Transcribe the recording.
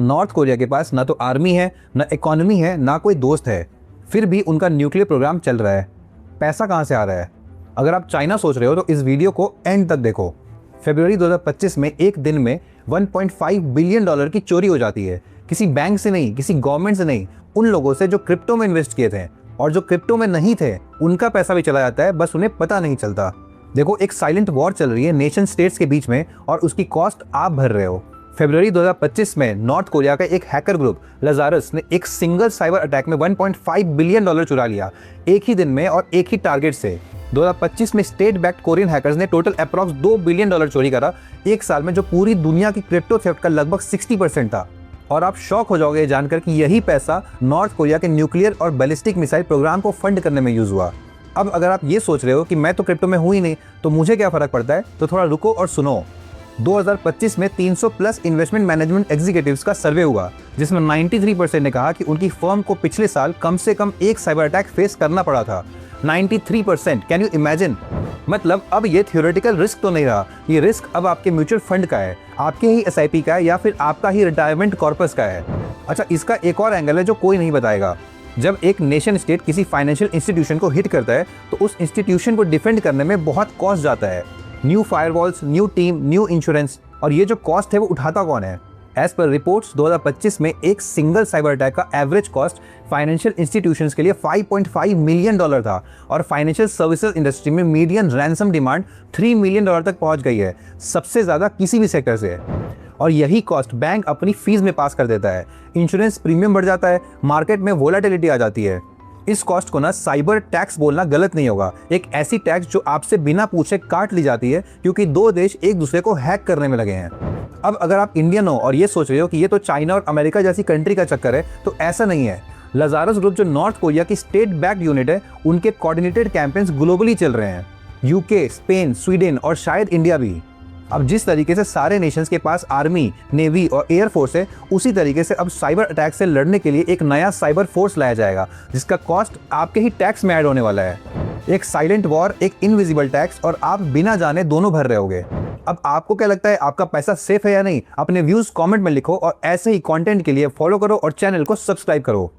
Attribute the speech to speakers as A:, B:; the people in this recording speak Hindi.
A: नॉर्थ कोरिया के पास ना तो आर्मी है, ना इकोनॉमी है, ना कोई दोस्त है, फिर भी उनका न्यूक्लियर प्रोग्राम चल रहा है। पैसा कहाँ से आ रहा है? अगर आप चाइना सोच रहे हो तो इस वीडियो को एंड तक देखो। फरवरी 2025 में एक दिन में 1.5 बिलियन डॉलर की चोरी हो जाती है। किसी बैंक से नहीं, किसी गवर्नमेंट से नहीं, उन लोगों से जो क्रिप्टो में इन्वेस्ट किए थे, और जो क्रिप्टो में नहीं थे उनका पैसा भी चला जाता है, बस उन्हें पता नहीं चलता। देखो, एक साइलेंट वॉर चल रही है नेशन स्टेट्स के बीच में, और उसकी कॉस्ट आप भर रहे हो। फरवरी 2025 में नॉर्थ कोरिया का एक हैकर ग्रुप लजारस ने एक सिंगल साइबर अटैक में 1.5 बिलियन डॉलर चुरा लिया, एक ही दिन में और एक ही टारगेट से। 2025 में स्टेट बैक्ड कोरियन हैकर्स ने टोटल अप्रॉक्स 2 बिलियन डॉलर चोरी करा एक साल में, जो पूरी दुनिया की क्रिप्टो थेफ्ट का लगभग 60% था। और आप शॉक हो जाओगे जानकर कि यही पैसा नॉर्थ कोरिया के न्यूक्लियर और बैलिस्टिक मिसाइल प्रोग्राम को फंड करने में यूज हुआ। अब अगर आप ये सोच रहे हो कि मैं तो क्रिप्टो में हूं ही नहीं, तो मुझे क्या फर्क पड़ता है, तो थोड़ा रुको और सुनो। 2025 में 300 प्लस इन्वेस्टमेंट मैनेजमेंट एग्जीक्यूटिव्स का सर्वे हुआ, जिसमें 93% ने कहा कि उनकी फर्म को पिछले साल कम से कम एक साइबर अटैक फेस करना पड़ा था। 93%, कैन यू इमेजिन? मतलब अब ये थ्योरेटिकल रिस्क तो नहीं रहा, ये रिस्क अब आपके म्यूचुअल फंड का है, आपके ही एसआईपी का है, या फिर आपका ही रिटायरमेंट कॉर्पस का है। अच्छा, इसका एक और एंगल है जो कोई नहीं बताएगा। जब एक नेशन स्टेट किसी फाइनेंशियल इंस्टीट्यूशन को हिट करता है तो उस इंस्टीट्यूशन को डिफेंड करने में बहुत कॉस्ट जाता है। New firewalls, new team, new insurance, और ये जो कॉस्ट है वो उठाता कौन है? एज पर रिपोर्ट्स 2025 में एक सिंगल साइबर अटैक का एवरेज कॉस्ट फाइनेंशियल इंस्टीट्यूशंस के लिए 5.5 मिलियन डॉलर था, और फाइनेंशियल सर्विसेज इंडस्ट्री में median ransom demand 3 million dollar तक पहुंच गई है, सबसे ज़्यादा किसी भी सेक्टर से। और यही कॉस्ट बैंक अपनी फीस में पास कर देता है, इंश्योरेंस प्रीमियम बढ़ जाता है, मार्केट में वोलेटिलिटी आ जाती है। इस कॉस्ट को ना साइबर टैक्स बोलना गलत नहीं होगा, एक ऐसी टैक्स जो आपसे बिना पूछे काट ली जाती है क्योंकि दो देश एक दूसरे को हैक करने में लगे हैं। अब अगर आप इंडियन हो और ये सोच रहे हो कि ये तो चाइना और अमेरिका जैसी कंट्री का चक्कर है, तो ऐसा नहीं है। लजारस ग्रुप जो नॉर्थ कोरिया की स्टेट बैक्ड यूनिट है, उनके कोऑर्डिनेटेड कैंपेन्स ग्लोबली चल रहे हैं, यूके, स्पेन, स्वीडन और शायद इंडिया भी। अब जिस तरीके से सारे नेशंस के पास आर्मी, नेवी और एयरफोर्स है, उसी तरीके से अब साइबर अटैक से लड़ने के लिए एक नया साइबर फोर्स लाया जाएगा, जिसका कॉस्ट आपके ही टैक्स में ऐड होने वाला है। एक साइलेंट वॉर, एक इनविजिबल टैक्स, और आप बिना जाने दोनों भर रहे होगे। अब आपको क्या लगता है, आपका पैसा सेफ है या नहीं? अपने व्यूज कमेंट में लिखो, और ऐसे ही कंटेंट के लिए फॉलो करो और चैनल को सब्सक्राइब करो।